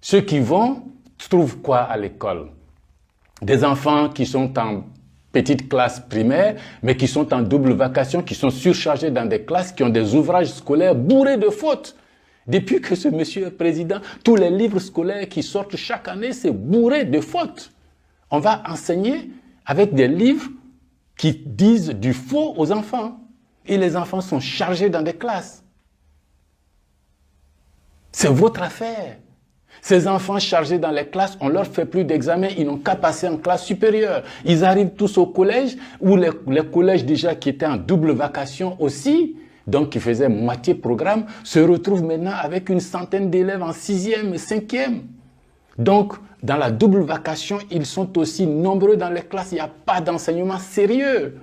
Ceux qui vont trouvent quoi à l'école? Des enfants qui sont en petite classe primaire, mais qui sont en double vacation, qui sont surchargés dans des classes, qui ont des ouvrages scolaires bourrés de fautes. Depuis que ce monsieur est président, tous les livres scolaires qui sortent chaque année, c'est bourré de fautes. On va enseigner avec des livres qui disent du faux aux enfants. Et les enfants sont chargés dans des classes. C'est votre affaire. Ces enfants chargés dans les classes, on leur fait plus d'examens, ils n'ont qu'à passer en classe supérieure. Ils arrivent tous au collège, ou les collèges déjà qui étaient en double vacation aussi, donc qui faisaient moitié programme, se retrouvent maintenant avec une centaine d'élèves en 6e et 5e. Donc, dans la double vacation, ils sont aussi nombreux dans les classes, il n'y a pas d'enseignement sérieux.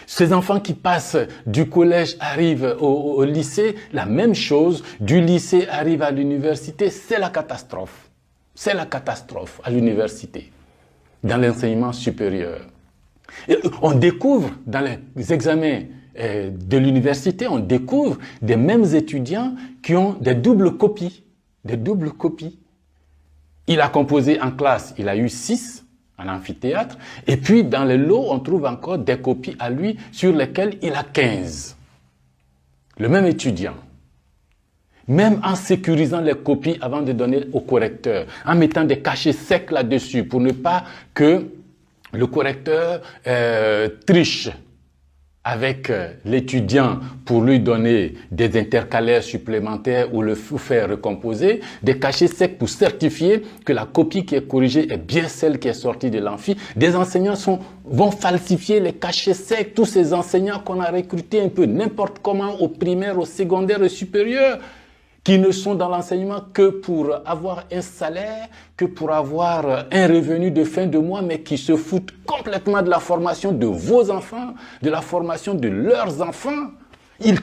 Ces enfants qui passent du collège arrivent au lycée, la même chose, du lycée arrivent à l'université, c'est la catastrophe. C'est la catastrophe à l'université, dans l'enseignement supérieur. Et on découvre dans les examens de l'université, on découvre des mêmes étudiants qui ont des doubles copies. Des doubles copies. Il a composé en classe, il a eu 6. En amphithéâtre, et puis dans les lots, on trouve encore des copies à lui sur lesquelles il a 15. Le même étudiant. Même en sécurisant les copies avant de donner au correcteur, en mettant des cachets secs là-dessus pour ne pas que le correcteur triche avec l'étudiant pour lui donner des intercalaires supplémentaires ou le faire recomposer, des cachets secs pour certifier que la copie qui est corrigée est bien celle qui est sortie de l'amphi. Des enseignants vont falsifier les cachets secs, tous ces enseignants qu'on a recrutés un peu n'importe comment au primaire, au secondaire et supérieur, qui ne sont dans l'enseignement que pour avoir un salaire, que pour avoir un revenu de fin de mois, mais qui se foutent complètement de la formation de vos enfants, de la formation de leurs enfants. Ils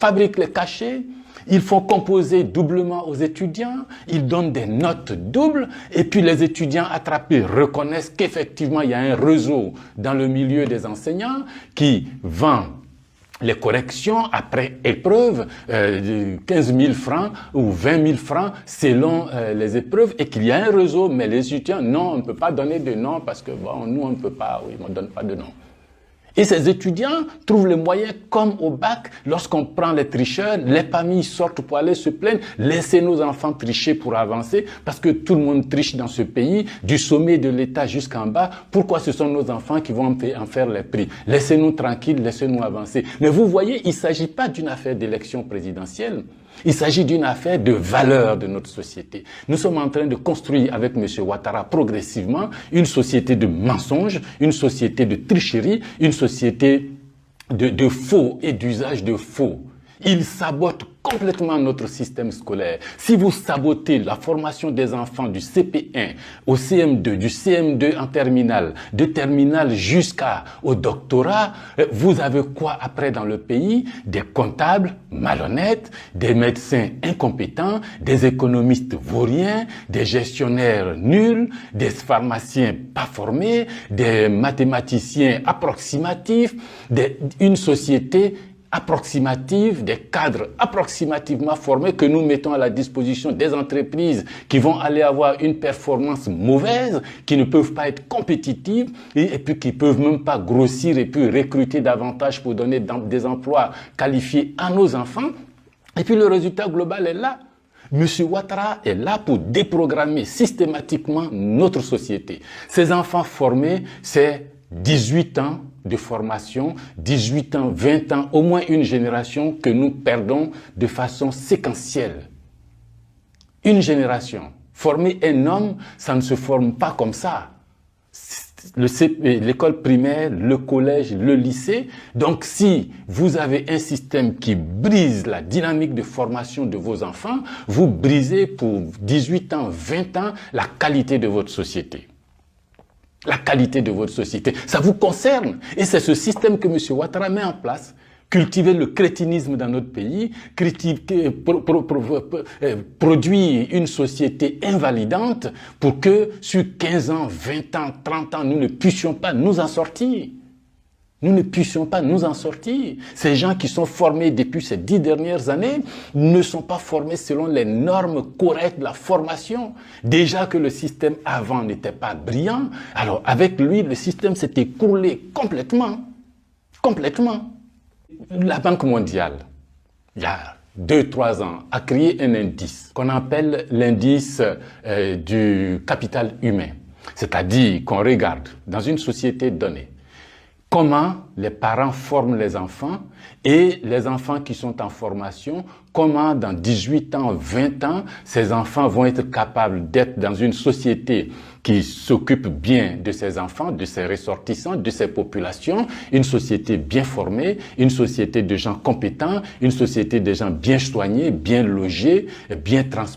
fabriquent les cachets, ils font composer doublement aux étudiants, ils donnent des notes doubles, et puis les étudiants attrapés reconnaissent qu'effectivement il y a un réseau dans le milieu des enseignants qui vend les corrections après épreuve, 15 000 francs ou 20 000 francs selon les épreuves, et qu'il y a un réseau, mais les étudiants, non, on ne peut pas donner de nom parce que bon, nous, on ne peut pas, oui, on ne donne pas de nom. Et ces étudiants trouvent les moyens, comme au bac, lorsqu'on prend les tricheurs, les familles sortent pour aller se plaindre, laissez nos enfants tricher pour avancer, parce que tout le monde triche dans ce pays, du sommet de l'État jusqu'en bas. Pourquoi ce sont nos enfants qui vont en faire les prix? Laissez-nous tranquilles, laissez-nous avancer. Mais vous voyez, il ne s'agit pas d'une affaire d'élection présidentielle. Il s'agit d'une affaire de valeur de notre société. Nous sommes en train de construire avec M. Ouattara progressivement une société de mensonges, une société de tricherie, une société de faux et d'usage de faux. Il sabote complètement notre système scolaire. Si vous sabotez la formation des enfants du CP1 au CM2, du CM2 en terminale, de terminale jusqu'au doctorat, vous avez quoi après dans le pays? Des comptables malhonnêtes, des médecins incompétents, des économistes vauriens, des gestionnaires nuls, des pharmaciens pas formés, des mathématiciens approximatifs, une société approximative, des cadres approximativement formés que nous mettons à la disposition des entreprises qui vont aller avoir une performance mauvaise, qui ne peuvent pas être compétitives et puis qui peuvent même pas grossir et puis recruter davantage pour donner des emplois qualifiés à nos enfants. Et puis le résultat global est là. Monsieur Ouattara est là pour déprogrammer systématiquement notre société. Ces enfants formés, c'est 18 ans de formation, 18 ans, 20 ans, au moins une génération que nous perdons de façon séquentielle. Une génération. Former un homme, ça ne se forme pas comme ça. L'école primaire, le collège, le lycée. Donc si vous avez un système qui brise la dynamique de formation de vos enfants, vous brisez pour 18 ans, 20 ans la qualité de votre société. La qualité de votre société. Ça vous concerne. Et c'est ce système que M. Ouattara met en place. Cultiver le crétinisme dans notre pays, produire une société invalidante pour que sur 15 ans, 20 ans, 30 ans, nous ne puissions pas nous en sortir. nous ne puissions pas nous en sortir. Ces gens qui sont formés depuis ces 10 dernières années ne sont pas formés selon les normes correctes de la formation. Déjà que le système avant n'était pas brillant, alors avec lui, le système s'est écroulé complètement. Complètement. La Banque mondiale, il y a 2-3 ans, a créé un indice qu'on appelle l'indice du capital humain. C'est-à-dire qu'on regarde dans une société donnée comment les parents forment les enfants et les enfants qui sont en formation, comment dans 18 ans, 20 ans, ces enfants vont être capables d'être dans une société qui s'occupe bien de ses enfants, de ses ressortissants, de ses populations, une société bien formée, une société de gens compétents, une société de gens bien soignés, bien logés, bien transportés.